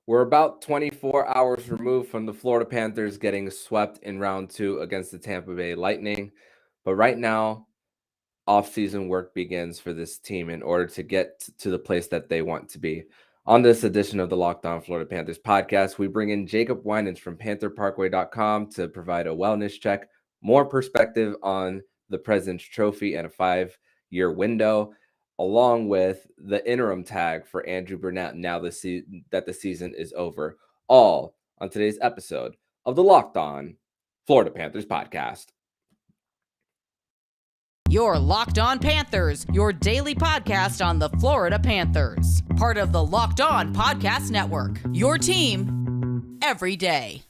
We're about 24 hours removed from the Florida Panthers getting swept in round 2 against the Tampa Bay Lightning. But right now, offseason work begins for this team in order to get to the place that they want to be. On this edition of the Locked On Florida Panthers podcast, we bring in Jacob Winans from PantherParkway.com to provide a wellness check, more perspective on the President's Trophy and a 5-year window, along with the interim tag for Andrew Brunette now that the season is over. All on today's episode of the Locked On Florida Panthers podcast. Your Locked On Panthers, your daily podcast on the Florida Panthers. Part of the Locked On Podcast Network, your team every day.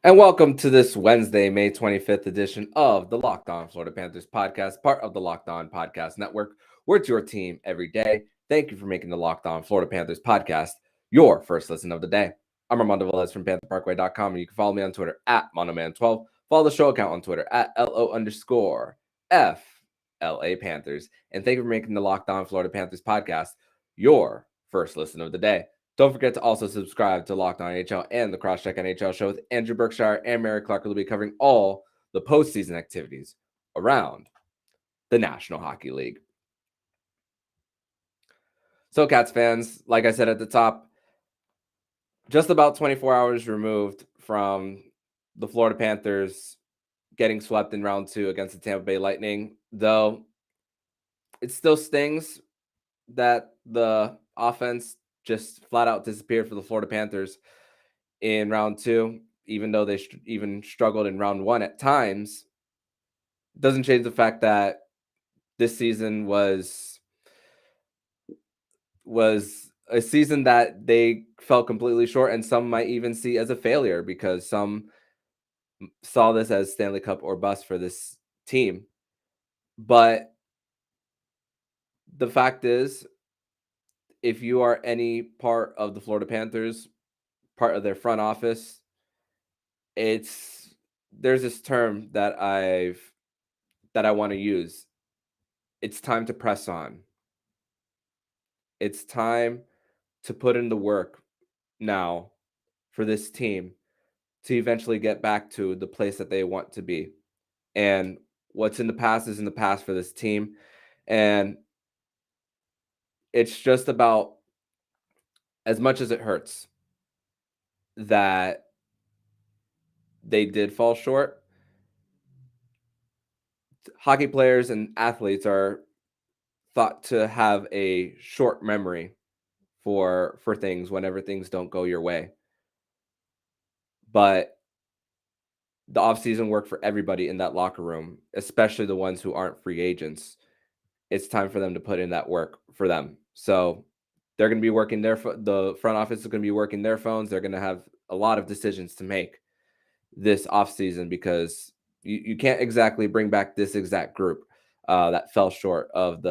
And welcome to this Wednesday, May 25th edition of the Locked On Florida Panthers podcast, part of the Locked On Podcast Network. We're your team every day. Thank you for making the Locked On Florida Panthers podcast your first listen of the day. I'm Armando Velez from PantherParkway.com, and you can follow me on Twitter at MonoMan12. Follow the show account on Twitter at LO_FLA Panthers. And thank you for making the Locked On Florida Panthers podcast your first listen of the day. Don't forget to also subscribe to Locked On NHL and the Crosscheck NHL show with Andrew Berkshire and Mary Clark, who will be covering all the postseason activities around the National Hockey League. So, Cats fans, like I said at the top, just about 24 hours removed from the Florida Panthers getting swept in round 2 against the Tampa Bay Lightning, though it still stings that the offense just flat out disappeared for the Florida Panthers in round 2, even though they even struggled in round 1 at times. Doesn't change the fact that this season was a season that they fell completely short, and some might even see as a failure because some saw this as Stanley Cup or bust for this team. But the fact is, if you are any part of the Florida Panthers, part of their front office, there's this term that I want to use. It's time to press on. It's time to put in the work now for this team to eventually get back to the place that they want to be. And what's in the past is in the past for this team. And it's just about, as much as it hurts that they did fall short, hockey players and athletes are thought to have a short memory for things whenever things don't go your way. But the offseason work for everybody in that locker room, especially the ones who aren't free agents, it's time for them to put in that work for them. So they're going to be working the front office is going to be working their phones. They're going to have a lot of decisions to make this offseason because you can't exactly bring back this exact group that fell short of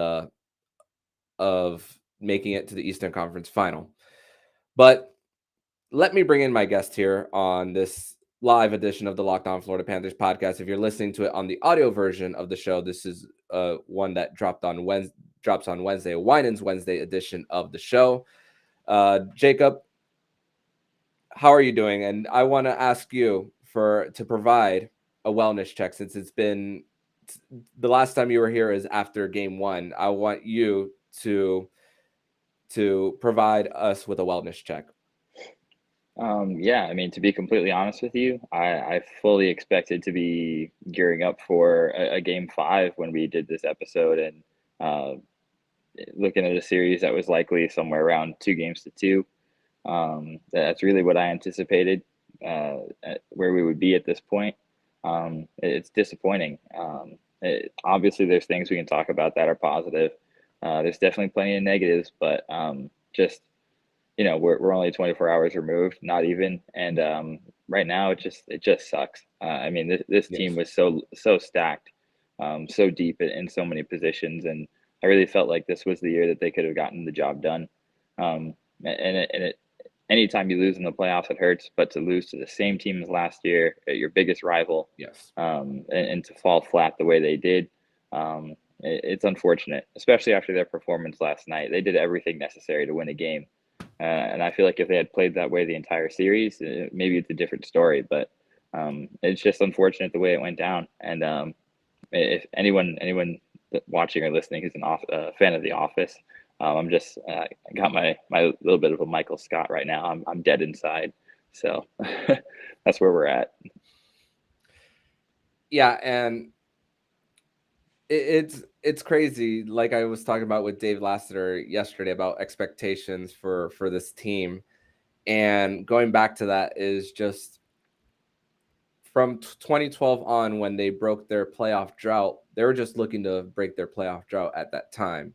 making it to the Eastern Conference Final. But let me bring in my guest here on this live edition of the Locked On Florida Panthers podcast. If you're listening to it on the audio version of the show, this is one that drops on Wednesday, a Winans Wednesday edition of the show. Jacob, how are you doing? And I want to ask you to provide a wellness check, since it's been the last time you were here is after game 1. I want you to provide us with a wellness check. Yeah, I mean, to be completely honest with you, I fully expected to be gearing up for a game 5 when we did this episode, and looking at a series that was likely somewhere around 2-2. That's really what I anticipated where we would be at this point. It's disappointing. Obviously, there's things we can talk about that are positive. There's definitely plenty of negatives, but just we're only 24 hours removed, not even, and right now it just sucks. I mean, this team was so stacked, so deep in so many positions, and I really felt like this was the year that they could have gotten the job done. Anytime you lose in the playoffs, it hurts. But to lose to the same team as last year, your biggest rival, Yes. And to fall flat the way they did, it's unfortunate, especially after their performance last night. They did everything necessary to win a game. And I feel like if they had played that way the entire series, maybe it's a different story. But it's just unfortunate the way it went down. And if anyone watching or listening who's a fan of The Office, I'm just I got my little bit of a Michael Scott right now. I'm dead inside. So that's where we're at. Yeah, and it's crazy. Like I was talking about with Dave Lassiter yesterday about expectations for this team, and going back to that is just from 2012 on, when they broke their playoff drought. They were just looking to break their playoff drought at that time.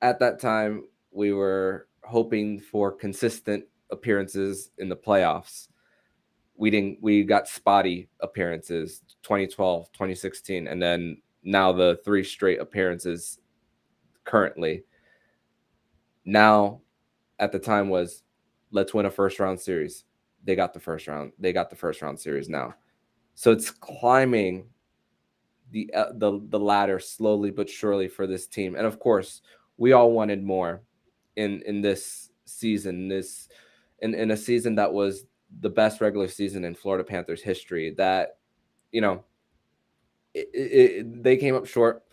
At that time, we were hoping for consistent appearances in the playoffs. We got spotty appearances 2012, 2016, and then now the 3 straight appearances currently. Now, at the time was, let's win a first round series. They got the first round series now. So it's climbing the ladder slowly but surely for this team. And of course, we all wanted more in this season, in a season that was the best regular season in Florida Panthers history. That, they came up short,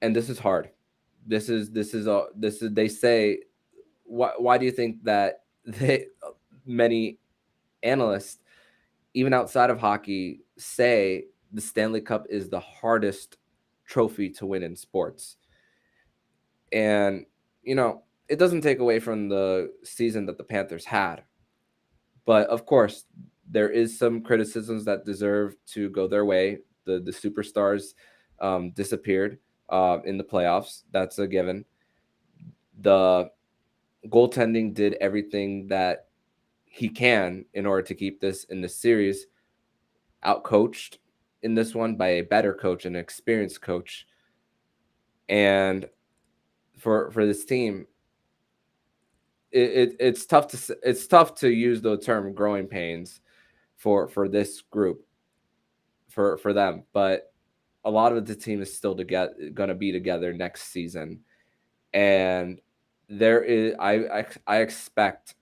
and this is hard. This is they say, why do you think that many analysts, even outside of hockey, say the Stanley Cup is the hardest trophy to win in sports? And, it doesn't take away from the season that the Panthers had. But of course, there is some criticisms that deserve to go their way. The superstars disappeared in the playoffs. That's a given. The goaltending did everything that he can in order to keep this in the series. Outcoached in this one by a better coach, an experienced coach. And for this team, it's tough to use the term growing pains for this group, for them. But a lot of the team is still going to be together next season, and there is I expect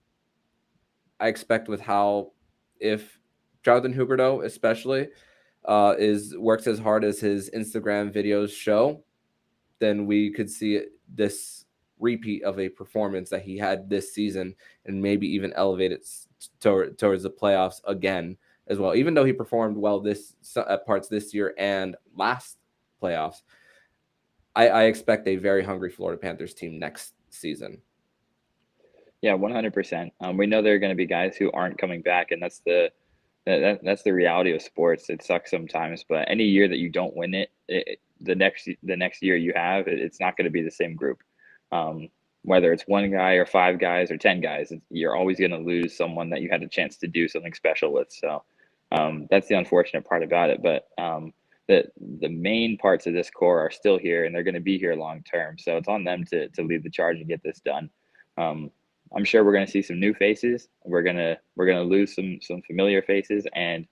with how, if Jonathan Huberdeau especially works as hard as his Instagram videos show, then we could see this repeat of a performance that he had this season, and maybe even elevate it towards the playoffs again as well. Even though he performed well at parts this year and last playoffs, I expect a very hungry Florida Panthers team next season. Yeah, 100%. We know there are going to be guys who aren't coming back, and that's the reality of sports. It sucks sometimes, but any year that you don't win the next year you have, it's not going to be the same group. Whether it's one guy or 5 guys or 10 guys, you're always going to lose someone that you had a chance to do something special with. So that's the unfortunate part about it. But the main parts of this core are still here, and they're going to be here long term. So it's on them to lead the charge and get this done. I'm sure we're going to see some new faces. We're gonna lose some familiar faces, and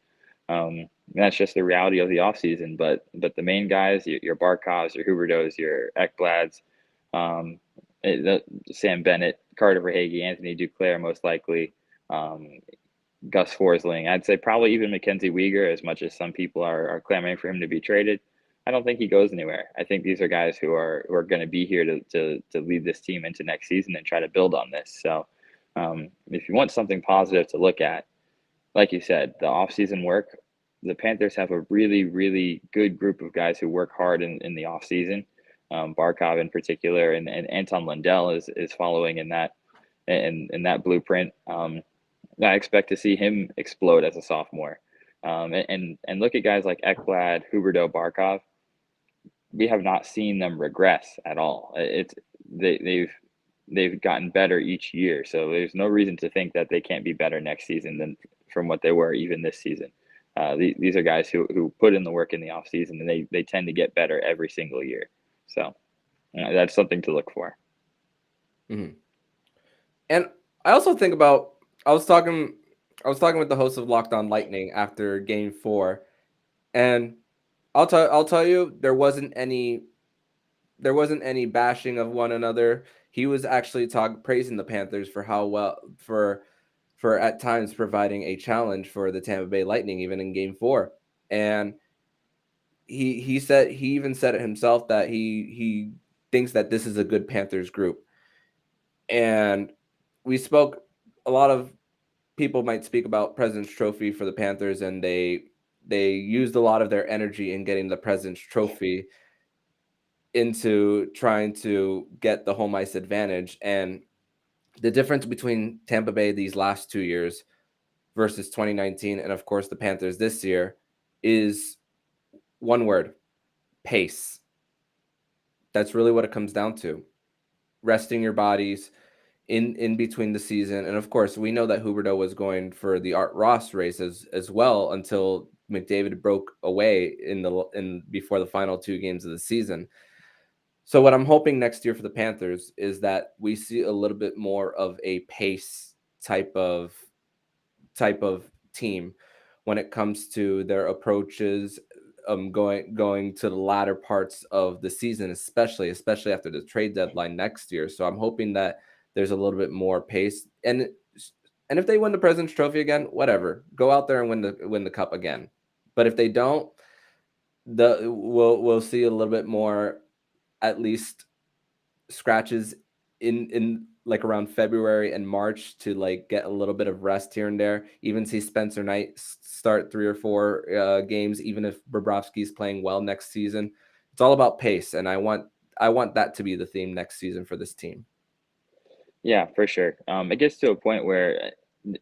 that's just the reality of the offseason. But the main guys, your Barkovs, your Huberdeaus, your Ekblads, Sam Bennett, Carter Verhaeghe, Anthony Duclair, most likely, Gus Forsling. I'd say probably even Mackenzie Weegar, as much as some people are clamoring for him to be traded. I don't think he goes anywhere. I think these are guys who are going to be here to lead this team into next season and try to build on this. So if you want something positive to look at, like you said, the offseason work, the Panthers have a really, really good group of guys who work hard in the offseason. Barkov in particular, and Anton Lundell is following in that blueprint. I expect to see him explode as a sophomore. And look at guys like Ekblad, Huberdeau, Barkov. We have not seen them regress at all. They've gotten better each year, so there's no reason to think that they can't be better next season than from what they were even this season. These are guys who put in the work in the offseason, and they tend to get better every single year. So That's something to look for. Mm-hmm. And I also think about I was talking with the host of Locked On Lightning after Game 4, and I'll tell you there wasn't any bashing of one another. He was actually praising the Panthers for how well for at times providing a challenge for the Tampa Bay Lightning even in Game 4. And he even said it himself that he thinks that this is a good Panthers group. And we spoke a lot of people might speak about President's Trophy for the Panthers, and they used a lot of their energy in getting the President's Trophy into trying to get the home ice advantage. And the difference between Tampa Bay these last 2 years versus 2019, and of course the Panthers this year, is one word: pace. That's really what it comes down to. Resting your bodies in between the season. And of course, we know that Huberdeau was going for the Art Ross race as well until McDavid broke away in before the final 2 games of the season. So what I'm hoping next year for the Panthers is that we see a little bit more of a pace type of team when it comes to their approaches, going to the latter parts of the season, especially after the trade deadline next year. So I'm hoping that there's a little bit more pace, and if they win the President's Trophy again, whatever, go out there and win the cup again. But if they don't, we'll see a little bit more, at least scratches in like around February and March to like get a little bit of rest here and there. Even see Spencer Knight start 3 or 4 games, even if Bobrovsky's playing well next season. It's all about pace, and I want that to be the theme next season for this team. Yeah, for sure. It gets to a point where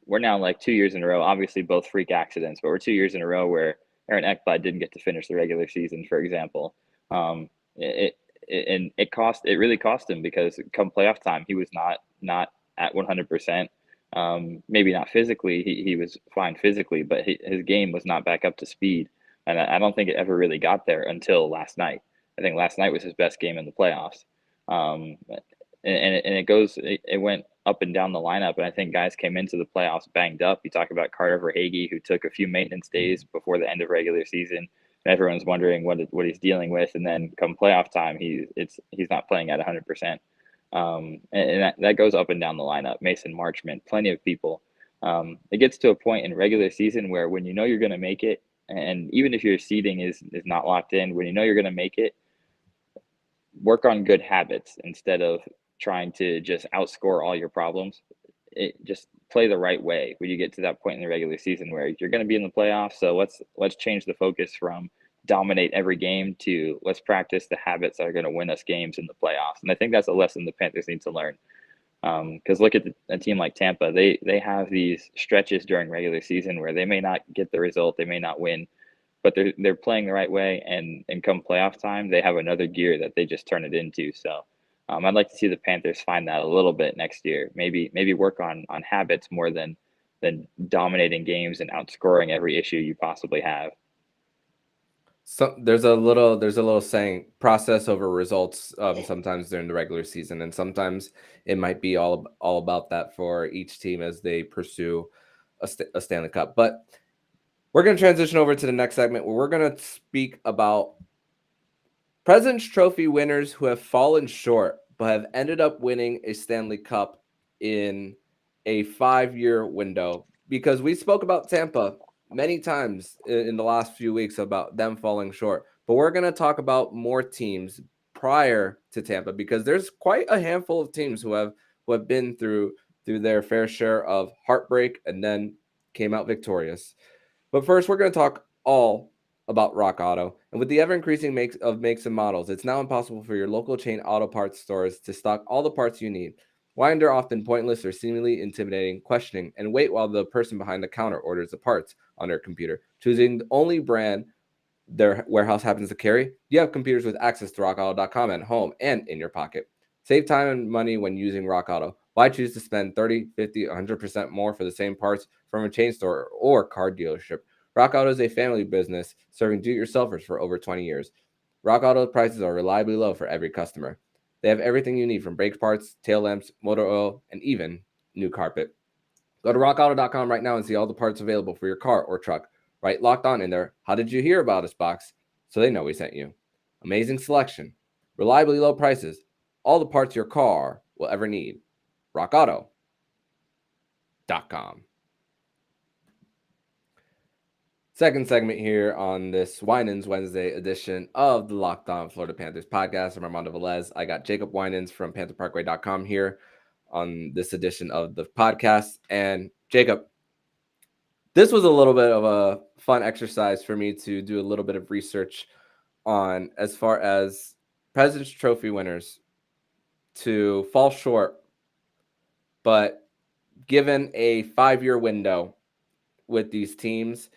we're now like 2 years in a row, obviously both freak accidents, but we're 2 years in a row where Aaron Ekblad didn't get to finish the regular season, for example. It really cost him, because come playoff time, he was not at 100%. Maybe not physically, he was fine physically, but his game was not back up to speed. And I don't think it ever really got there until last night. I think last night was his best game in the playoffs. It went up and down the lineup, and I think guys came into the playoffs banged up. You talk about Carter Verhaeghe, who took a few maintenance days before the end of regular season, and everyone's wondering what he's dealing with. And then come playoff time, he's not playing at 100%. And that goes up and down the lineup. Mason Marchment, plenty of people. It gets to a point in regular season where when you know you're going to make it, and even if your seeding is not locked in, when you know you're going to make it, work on good habits instead of trying to just outscore all your problems. Just play the right way when you get to that point in the regular season where you're going to be in the playoffs. So let's change the focus from dominate every game to let's practice the habits that are going to win us games in the playoffs. And I think that's a lesson the Panthers need to learn. Because look at a team like Tampa, they have these stretches during regular season where they may not get the result, they may not win, but they're playing the right way, and come playoff time, they have another gear that they just turn it into. So I'd like to see the Panthers find that a little bit next year. Maybe work on habits more than dominating games and outscoring every issue you possibly have. So there's a little saying, process over results, sometimes during the regular season, and sometimes it might be all about that for each team as they pursue a Stanley Cup. But we're going to transition over to the next segment where we're going to speak about President's Trophy winners who have fallen short but have ended up winning a Stanley Cup in a 5-year window. Because we spoke about Tampa many times in the last few weeks about them falling short. But we're going to talk about more teams prior to Tampa, because there's quite a handful of teams who have been through their fair share of heartbreak and then came out victorious. But first, we're going to talk all about Rock Auto. And with the ever-increasing makes and models, it's now impossible for your local chain auto parts stores to stock all the parts you need. Why endure often pointless or seemingly intimidating questioning and wait while the person behind the counter orders the parts on their computer, choosing the only brand their warehouse happens to carry? You have computers with access to rockauto.com at home and in your pocket. Save time and money when using Rock Auto. Why choose to spend 30, 50, 100% more for the same parts from a chain store or car dealership? Rock Auto is a family business serving do-it-yourselfers for over 20 years. Rock Auto prices are reliably low for every customer. They have everything you need, from brake parts, tail lamps, motor oil, and even new carpet. Go to rockauto.com right now and see all the parts available for your car or truck. Right, Locked On in there. How did you hear about us box? So they know we sent you. Amazing selection, reliably low prices, all the parts your car will ever need. rockauto.com. Second segment here on this Winans Wednesday edition of the Locked On Florida Panthers podcast. I'm Armando Velez. I got Jacob Winans from PantherParkway.com here on this edition of the podcast. And Jacob, this was a little bit of a fun exercise for me to do a little bit of research on, as far as President's Trophy winners to fall short, but given a 5-year window with these teams,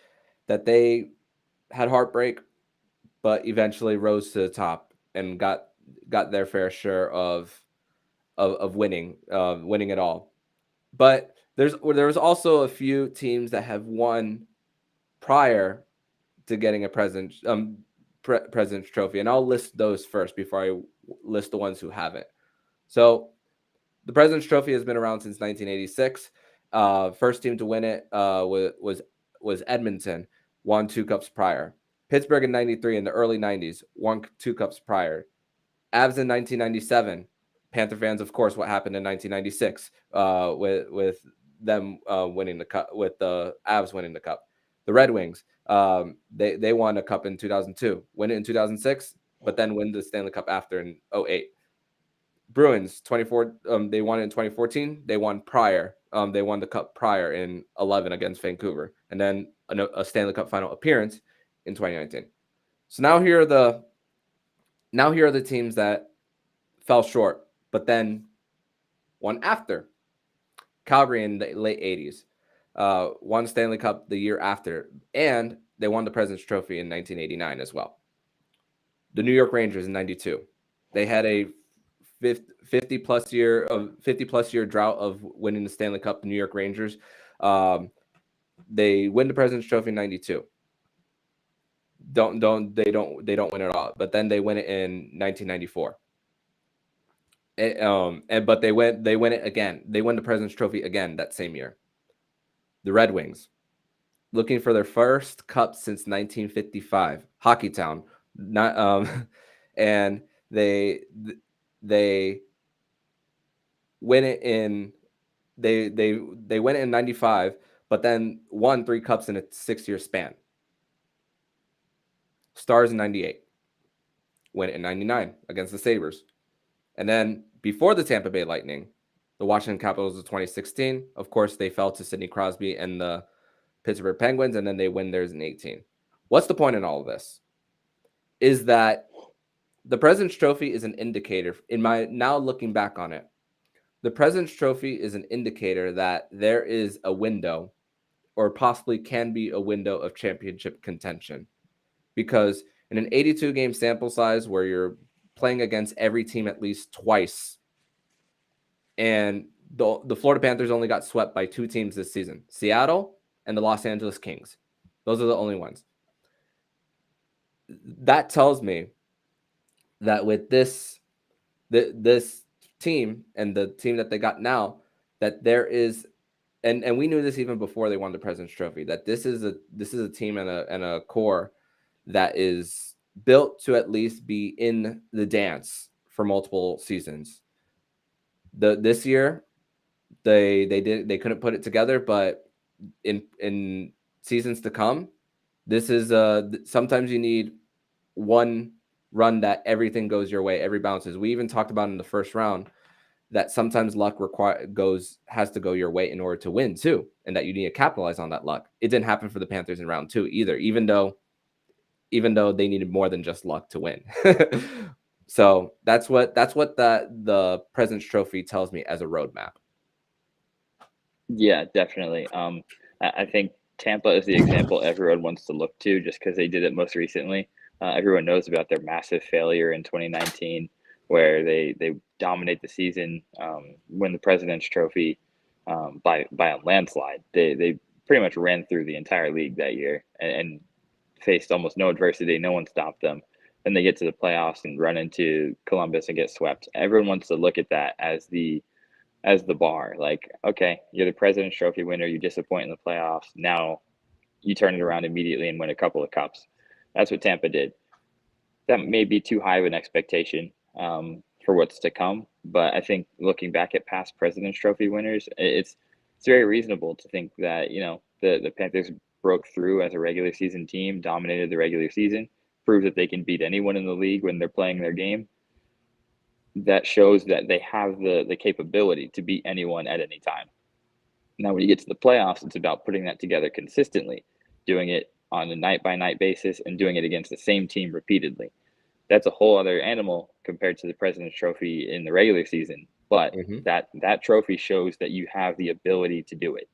that they had heartbreak, but eventually rose to the top and got their fair share of winning it all. But there was also a few teams that have won prior to getting a President's Trophy, and I'll list those first before I list the ones who haven't. So the President's Trophy has been around since 1986. First team to win it was Edmonton, won 2 cups prior. Pittsburgh in 93, in the early 90s, won 2 cups prior. Avs in 1997. Panther fans, of course, what happened in 1996 with them winning the cup, with the Avs winning the cup. The Red Wings, they won a cup in 2002, win it in 2006, but then win the Stanley Cup after in 2008. Bruins, 24. They won it in 2014. They won prior. They won the cup prior in 2011 against Vancouver, and then a Stanley Cup final appearance in 2019. So now here are the teams that fell short, but then won after. Calgary in the late 80s, won Stanley Cup the year after, and they won the President's Trophy in 1989 as well. The New York Rangers in 92. They had a 50 plus year drought of winning the Stanley Cup. The New York Rangers, they win the President's Trophy in 92. They don't win it all, but then they win it in 1994. But they win it again. They win the President's Trophy again that same year. The Red Wings, looking for their first cup since 1955, Hockeytown, and they win it in they win it in 95, but then won 3 cups in a 6-year span. Stars in 98, win it in 99 against the Sabres. And then before the Tampa Bay Lightning, the Washington Capitals of 2016, of course, they fell to Sidney Crosby and the Pittsburgh Penguins, and then they win theirs in 18. What's the point in all of this? Is that the President's Trophy is an indicator, now looking back on it, the President's Trophy is an indicator that there is a window, or possibly can be a window, of championship contention. Because in an 82-game sample size where you're playing against every team at least twice, and the Florida Panthers only got swept by 2 teams this season, Seattle and the Los Angeles Kings. Those are the only ones. That tells me that with this team and the team that they got now, that there is, and we knew this even before they won the President's Trophy, that this is a team and a core that is built to at least be in the dance for multiple seasons. This year, they couldn't put it together, but in seasons to come, this is sometimes you need one run that everything goes your way, every bounces. We even talked about in the first round that sometimes luck has to go your way in order to win too, and that you need to capitalize on that luck. It didn't happen for the Panthers in round 2 either, even though they needed more than just luck to win. So that's what the President's Trophy tells me as a roadmap. Yeah, definitely. I think Tampa is the example everyone wants to look to, just because they did it most recently. Everyone knows about their massive failure in 2019, where they dominate the season, win the President's Trophy by a landslide. They pretty much ran through the entire league that year and faced almost no adversity. No one stopped them. then they get to the playoffs and run into Columbus and get swept. Everyone wants to look at that as the bar. Like, okay, you're the President's Trophy winner, you disappoint in the playoffs. Now you turn it around immediately and win a couple of cups. That's what Tampa did. That may be too high of an expectation for what's to come, but I think looking back at past President's Trophy winners, it's very reasonable to think that the Panthers broke through as a regular season team, dominated the regular season, proved that they can beat anyone in the league when they're playing their game. That shows that they have the capability to beat anyone at any time. Now, when you get to the playoffs, it's about putting that together consistently, doing it on a night-by-night basis and doing it against the same team repeatedly. That's a whole other animal compared to the President's Trophy in the regular season. But that trophy shows that you have the ability to do it.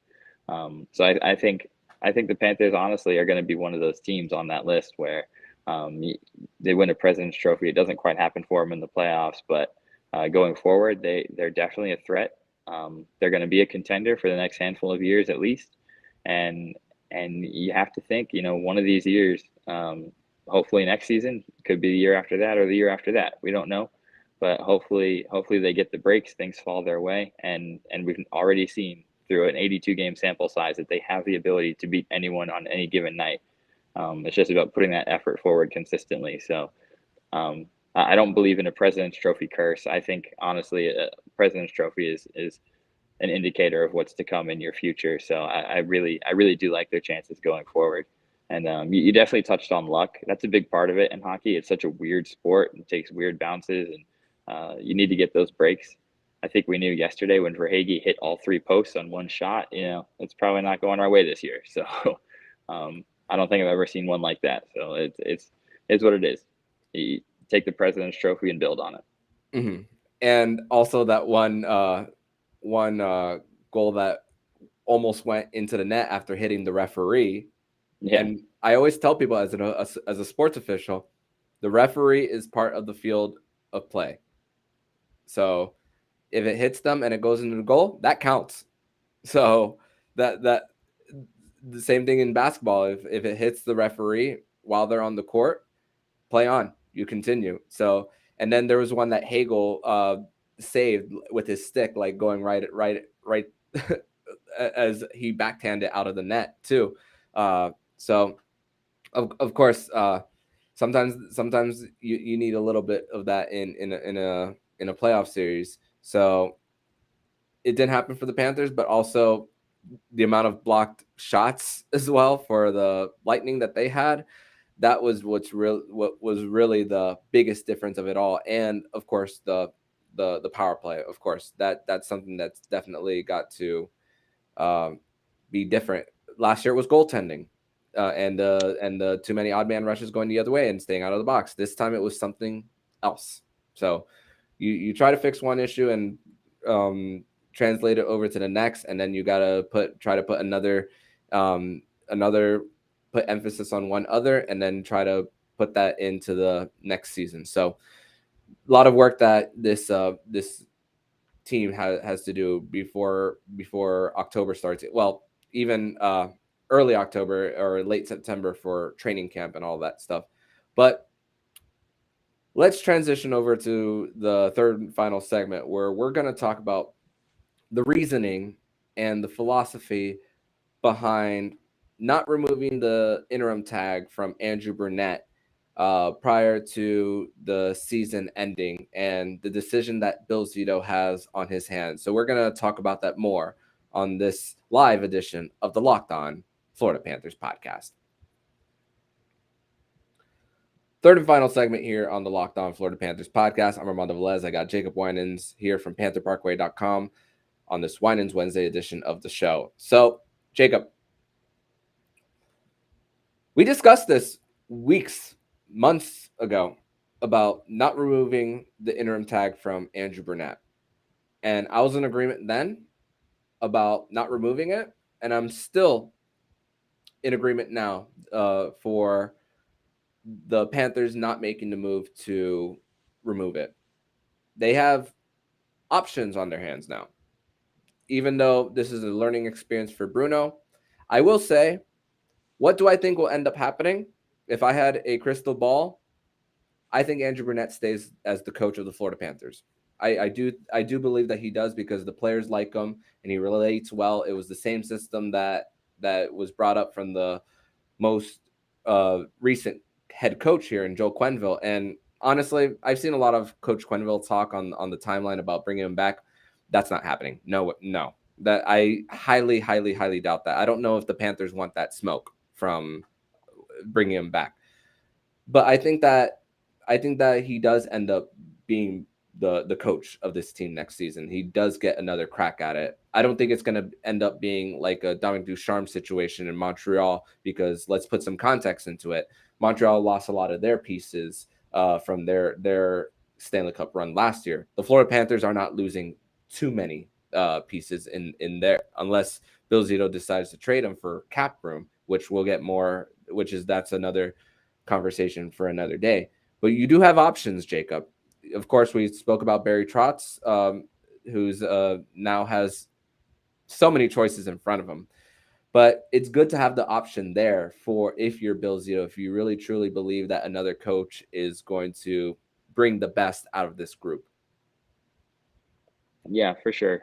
So I think the Panthers honestly are going to be one of those teams on that list where they win a President's Trophy. It doesn't quite happen for them in the playoffs, but going forward, they're definitely a threat. They're going to be a contender for the next handful of years at least, and you have to think, one of these years, hopefully next season, could be the year after that or the year after that. We don't know, but hopefully they get the breaks, things fall their way, and we've already seen through an 82 game sample size that they have the ability to beat anyone on any given night. It's just about putting that effort forward consistently. So I don't believe in a President's Trophy curse. I think honestly, a President's Trophy is an indicator of what's to come in your future. So I really do like their chances going forward. And you definitely touched on luck. That's a big part of it in hockey. It's such a weird sport and takes weird bounces, and you need to get those breaks. I think we knew yesterday when Verhaeghe hit all 3 posts on one shot, it's probably not going our way this year. So I don't think I've ever seen one like that. So it's what it is. You take the President's Trophy and build on it. Mm-hmm. And also that one goal that almost went into the net after hitting the referee. Yeah. And I always tell people as a sports official, the referee is part of the field of play. So if it hits them and it goes into the goal, that counts. So that the same thing in basketball. If it hits the referee while they're on the court, play on. You continue. So, and then there was one that Hagel saved with his stick, like going right as he backhanded out of the net too. So of course, sometimes you need a little bit of that in a playoff series. So it didn't happen for the Panthers, but also the amount of blocked shots as well for the Lightning that they had. That was what was really the biggest difference of it all. And of course the power play, of course, that's something that's definitely got to be different. Last year it was goaltending and the too many odd man rushes going the other way and staying out of the box. This time it was something else. So you try to fix one issue and translate it over to the next, and then you gotta try to put another put emphasis on one other, and then try to put that into the next season. So a lot of work that this team has to do before October starts. Well, even early October or late September for training camp and all that stuff. But let's transition over to the third and final segment, where we're going to talk about the reasoning and the philosophy behind not removing the interim tag from Andrew Brunette prior to the season ending, and the decision that Bill Zito has on his hands. So we're going to talk about that more on this live edition of the Locked On Florida Panthers podcast. Third and final segment here on the Locked On Florida Panthers podcast. I'm Armando Velez. I got Jacob Winans here from PantherParkway.com on this Winans Wednesday edition of the show. So, Jacob, we discussed this months ago about not removing the interim tag from Andrew Brunette. And I was in agreement then about not removing it. And I'm still in agreement now for the Panthers not making the move to remove it. They have options on their hands now. Even though this is a learning experience for Bruno, I will say, what do I think will end up happening? If I had a crystal ball, I think Andrew Brunette stays as the coach of the Florida Panthers. I do believe that he does because the players like him and he relates well. It was the same system that was brought up from the most recent head coach here in Joe Quenneville. And honestly, I've seen a lot of Coach Quenneville talk on the timeline about bringing him back. That's not happening. No. That I highly, highly, highly doubt that. I don't know if the Panthers want that smoke from bringing him back. But I think that he does end up being the coach of this team next season. He does get another crack at it. I don't think it's going to end up being like a Dominic Ducharme situation in Montreal, because let's put some context into it. Montreal lost a lot of their pieces from their Stanley Cup run last year. The Florida Panthers are not losing too many pieces in there, unless Bill Zito decides to trade them for cap room, which we'll get more, that's another conversation for another day. But you do have options, Jacob. Of course, we spoke about Barry Trotz, who's now has so many choices in front of him. But it's good to have the option there for if you're Bill Zito, if you really truly believe that another coach is going to bring the best out of this group. Yeah, for sure.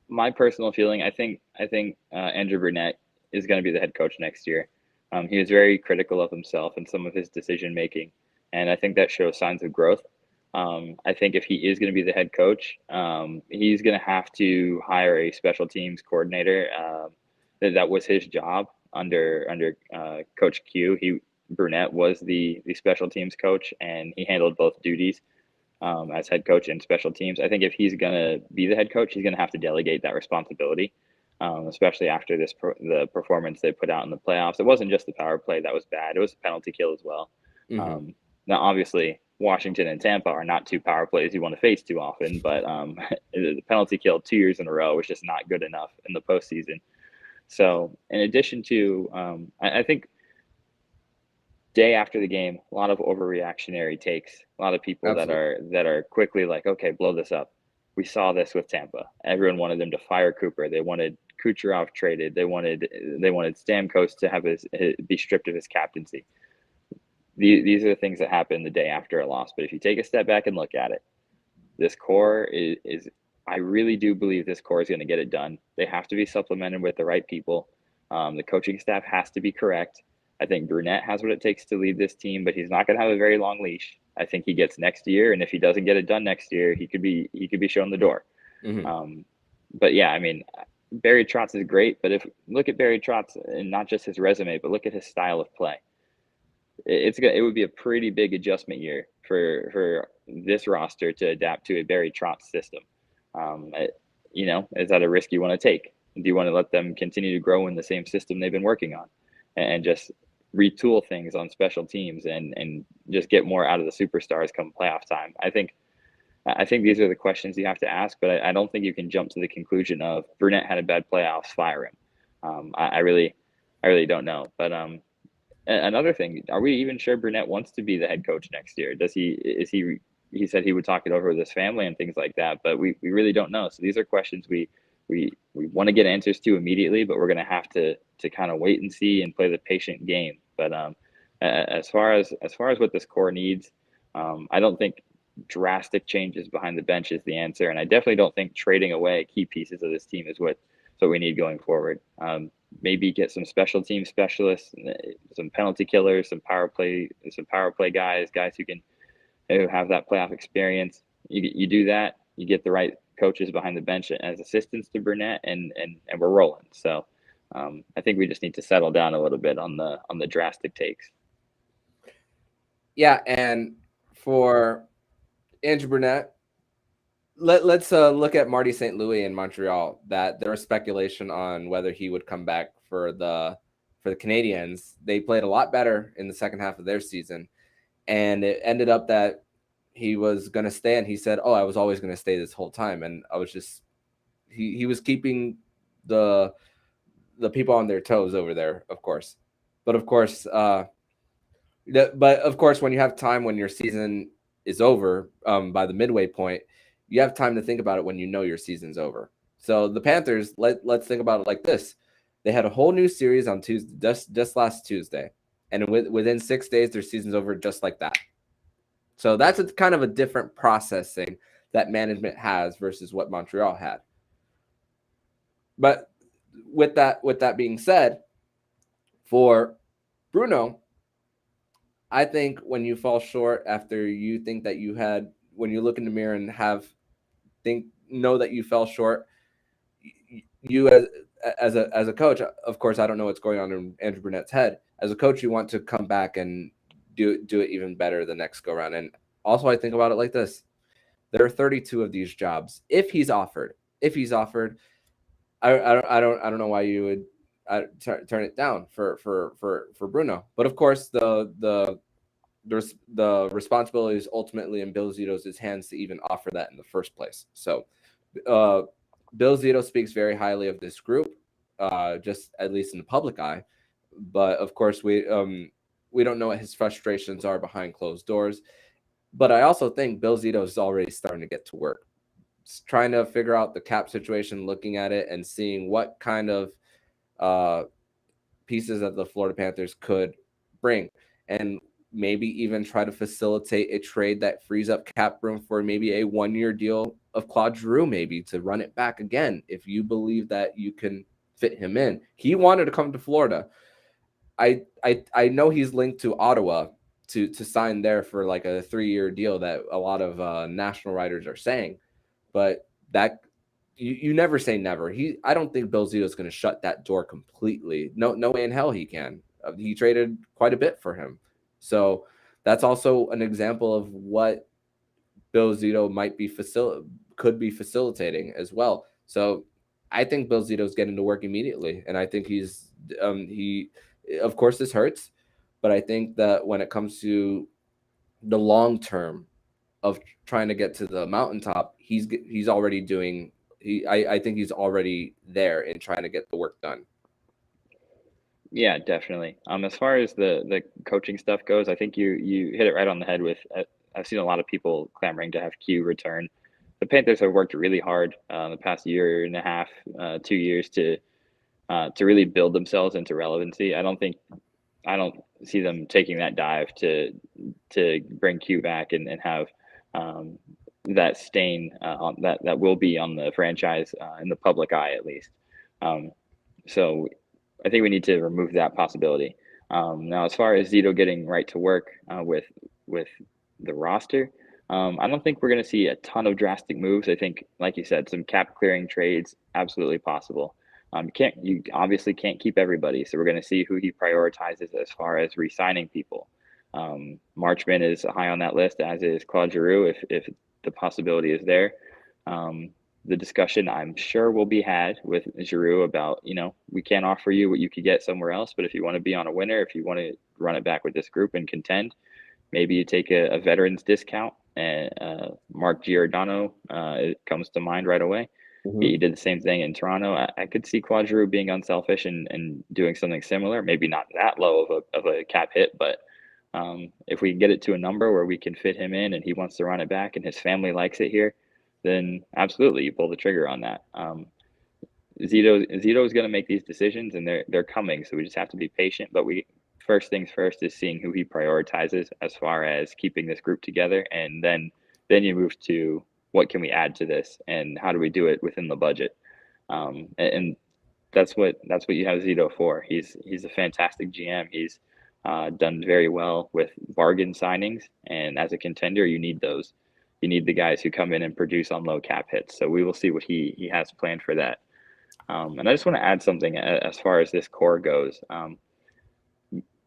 My personal feeling, I think Andrew Brunette is going to be the head coach next year. He was very critical of himself and some of his decision making, and I think that shows signs of growth. I think if he is going to be the head coach, he's going to have to hire a special teams coordinator. That was his job under Coach Q. Brunette was the special teams coach, and he handled both duties as head coach and special teams. I think if he's going to be the head coach, he's going to have to delegate that responsibility. Especially after the performance they put out in the playoffs. It wasn't just the power play that was bad. It was the penalty kill as well. Mm-hmm. Now, obviously, Washington and Tampa are not two power plays you want to face too often, but the penalty kill 2 years in a row was just not good enough in the postseason. So in addition to, I think day after the game, a lot of overreactionary takes, a lot of people Absolutely. that are quickly like, okay, blow this up. We saw this with Tampa. Everyone wanted them to fire Cooper. They wanted Kucherov traded. They wanted Stamkos to be stripped of his captaincy. These are the things that happen the day after a loss. But if you take a step back and look at it, this core is I really do believe this core is going to get it done. They have to be supplemented with the right people. The coaching staff has to be correct. I think Brunette has what it takes to lead this team, but he's not going to have a very long leash. I think he gets next year, and if he doesn't get it done next year, he could be shown the door. Mm-hmm. But yeah, I mean, Barry Trotz is great, but if look at Barry Trotz and not just his resume, but look at his style of play. It would be a pretty big adjustment year for this roster to adapt to a Barry Trotz system. Is that a risk you want to take? Do you want to let them continue to grow in the same system they've been working on, and just retool things on special teams and just get more out of the superstars come playoff time? I think these are the questions you have to ask, but I don't think you can jump to the conclusion of Brunette had a bad playoffs, fire him. I really don't know. But another thing, are we even sure Brunette wants to be the head coach next year? He said he would talk it over with his family and things like that, but we really don't know. So these are questions we want to get answers to immediately, but we're going to have to kind of wait and see and play the patient game. But as far as what this core needs, I don't think drastic changes behind the bench is the answer, and I definitely don't think trading away key pieces of this team is what we need going forward. Maybe get some special team specialists, some penalty killers, some power play guys who have that playoff experience. You do that, you get the right coaches behind the bench as assistants to Brunette, and we're rolling. So I think we just need to settle down a little bit on the drastic takes. Yeah, and for Andrew Brunette, let's look at Marty St. Louis in Montreal. That there was speculation on whether he would come back for the Canadiens. They played a lot better in the second half of their season, and it ended up that he was going to stay, and he said, "Oh, I was always going to stay this whole time." And I was just he was keeping the people on their toes over there, of course. But of course, when you have time, when your season is over by the midway point, you have time to think about it when you know your season's over. So the Panthers, let's think about it like this. They had a whole new series on Tuesday, just last Tuesday, and within 6 days, their season's over just like that. So that's kind of a different processing that management has versus what Montreal had. But with that being said, for Bruno, I think when you fall short after you think that you had, when you look in the mirror and know that you fell short, you as a coach, of course, I don't know what's going on in Andrew Brunette's head. As a coach, you want to come back and do it even better the next go round. And also, I think about it like this: there are 32 of these jobs. If he's offered, I don't know why you would turn it down for Bruno. But of course, the responsibility is ultimately in Bill Zito's hands to even offer that in the first place. So Bill Zito speaks very highly of this group, just at least in the public eye. But of course, we don't know what his frustrations are behind closed doors. But I also think Bill Zito is already starting to get to work, trying to figure out the cap situation, looking at it and seeing what kind of pieces that the Florida Panthers could bring, and maybe even try to facilitate a trade that frees up cap room for maybe a 1-year deal of Claude Giroux, maybe to run it back again if you believe that you can fit him in. He wanted to come to Florida. I know he's linked to Ottawa to sign there for like a 3-year deal that a lot of national writers are saying, but that you never say never. I don't think Bill Zito is going to shut that door completely. No way in hell he can. He traded quite a bit for him. So that's also an example of what Bill Zito could be facilitating as well. So I think Bill Zito's getting to work immediately, and I think he's of course this hurts, but I think that when it comes to the long term of trying to get to the mountaintop, he's already doing. I think he's already there in trying to get the work done. Yeah, definitely. As far as the coaching stuff goes, I think you hit it right on the head with. I've seen a lot of people clamoring to have Q return. The Panthers have worked really hard the past year and a half, 2 years to really build themselves into relevancy. I don't see them taking that dive to bring Q back and have that stain on that will be on the franchise in the public eye at least. So I think we need to remove that possibility. Now, as far as Zito getting right to work with the roster, I don't think we're going to see a ton of drastic moves. I think, like you said, some cap clearing trades absolutely possible. You obviously can't keep everybody, so we're going to see who he prioritizes as far as re-signing people. Marchman is high on that list, as is Claude Giroux, if the possibility is there. The discussion I'm sure will be had with Giroux about, we can't offer you what you could get somewhere else, but if you want to be on a winner, if you want to run it back with this group and contend, maybe you take a veterans discount. And Mark Giordano, it comes to mind right away. Mm-hmm. He did the same thing in Toronto. I could see Claude Giroux being unselfish and doing something similar, maybe not that low of a cap hit, but if we get it to a number where we can fit him in and he wants to run it back and his family likes it here, then absolutely you pull the trigger on that. Zito is going to make these decisions and they're coming, so we just have to be patient. But first things first is seeing who he prioritizes as far as keeping this group together, and then you move to what can we add to this and how do we do it within the budget. And that's what you have Zito for. He's a fantastic GM. He's done very well with bargain signings, and as a contender, you need those. You need the guys who come in and produce on low cap hits. So we will see what he has planned for that. And I just want to add something as far as this core goes.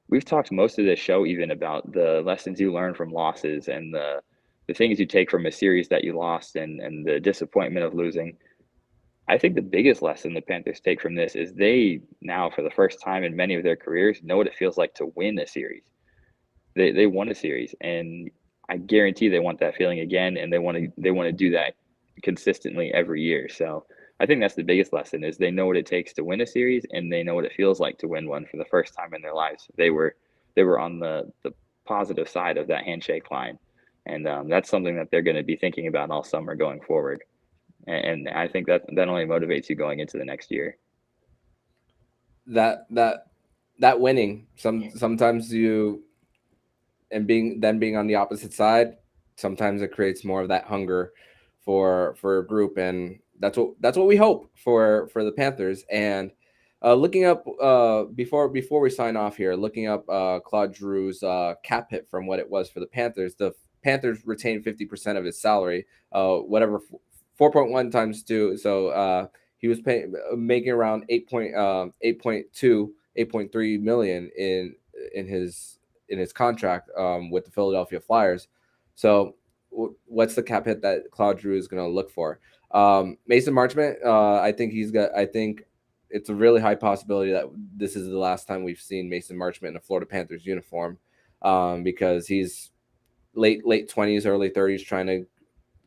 We've talked most of this show even about the lessons you learn from losses and the things you take from a series that you lost and the disappointment of losing. I think the biggest lesson the Panthers take from this is they now, for the first time in many of their careers, know what it feels like to win a series. They won a series, and I guarantee they want that feeling again, and they want to do that consistently every year. So I think that's the biggest lesson, is they know what it takes to win a series, and they know what it feels like to win one for the first time in their lives. They were on the positive side of that handshake line, and that's something that they're going to be thinking about all summer going forward. And I think that only motivates you going into the next year. That that winning. Sometimes you and being on the opposite side, sometimes it creates more of that hunger for a group, and that's what we hope for the Panthers. And looking up before we sign off here, looking up Claude Giroux's cap hit from what it was for the Panthers. The Panthers retained 50% of his salary, whatever 4.1 times 2. So he was making around 8.3 million in his contract with the Philadelphia Flyers. So what's the cap hit that Claude Giroux is going to look for? Mason Marchment, I think it's a really high possibility that this is the last time we've seen Mason Marchment in a Florida Panthers uniform, because he's late 20s, early 30s, trying to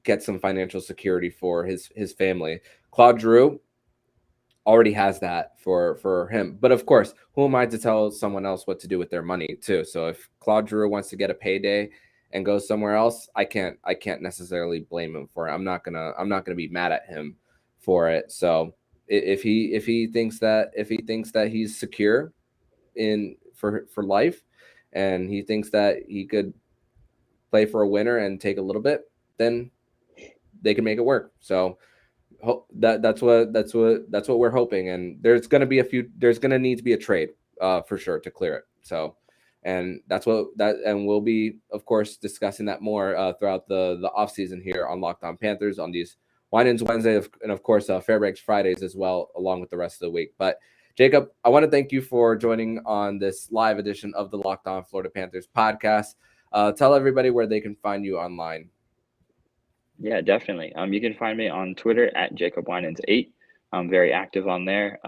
get some financial security for his family. Claude Giroux already has that for him. But of course, who am I to tell someone else what to do with their money too? So if Claude Giroux wants to get a payday and go somewhere else, I can't necessarily blame him for it. I'm not gonna be mad at him for it. So if he thinks that he's secure for life, and he thinks that he could play for a winner and take a little bit, then they can make it work. So that's what we're hoping. And there's going to need to be a trade for sure to clear it. So, and we'll be, of course, discussing that more throughout the offseason here on Locked On Panthers on these Winans Wednesday, and of course Fairbanks Fridays as well, along with the rest of the week. But Jacob, I want to thank you for joining on this live edition of the Locked On Florida Panthers podcast. Tell everybody where they can find you online. Yeah, definitely. You can find me on Twitter at Jacob Winans 8. I'm very active on there.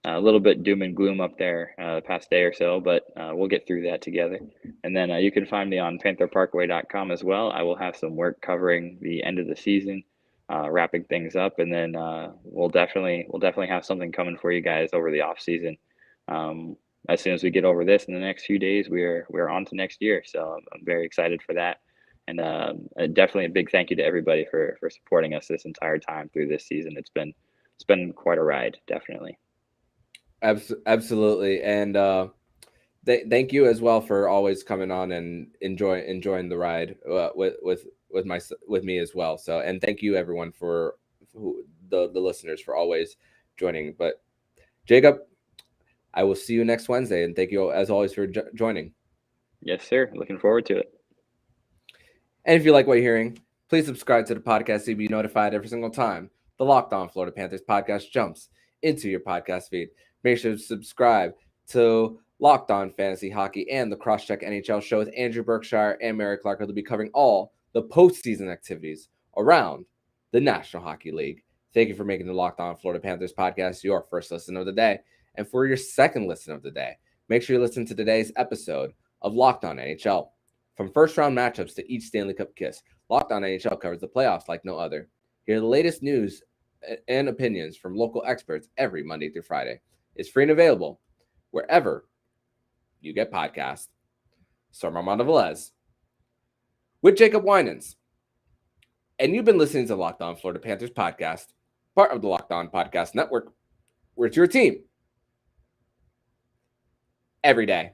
A little bit doom and gloom up there the past day or so, but we'll get through that together. And then you can find me on PantherParkway.com as well. I will have some work covering the end of the season, wrapping things up, and then we'll definitely have something coming for you guys over the off season. As soon as we get over this in the next few days, we're on to next year. So I'm very excited for that. And definitely a big thank you to everybody for supporting us this entire time through this season. It's been quite a ride, definitely. Absolutely. And thank you as well for always coming on and enjoying the ride with me as well. So, and thank you everyone for the listeners for always joining. But Jacob, I will see you next Wednesday, and thank you as always for joining. Yes, sir. Looking forward to it. And if you like what you're hearing, please subscribe to the podcast so you'll be notified every single time the Locked On Florida Panthers podcast jumps into your podcast feed. Make sure to subscribe to Locked On Fantasy Hockey and the Crosscheck NHL show with Andrew Berkshire and Mary Clark. They'll be covering all the postseason activities around the National Hockey League. Thank you for making the Locked On Florida Panthers podcast your first listen of the day. And for your second listen of the day, make sure you listen to today's episode of Locked On NHL. From first-round matchups to each Stanley Cup kiss, Locked On NHL covers the playoffs like no other. Hear the latest news and opinions from local experts every Monday through Friday. It's free and available wherever you get podcasts. So I'm Armando Velez with Jacob Winans. And you've been listening to the Locked On Florida Panthers podcast, part of the Locked On Podcast Network, where it's your team every day.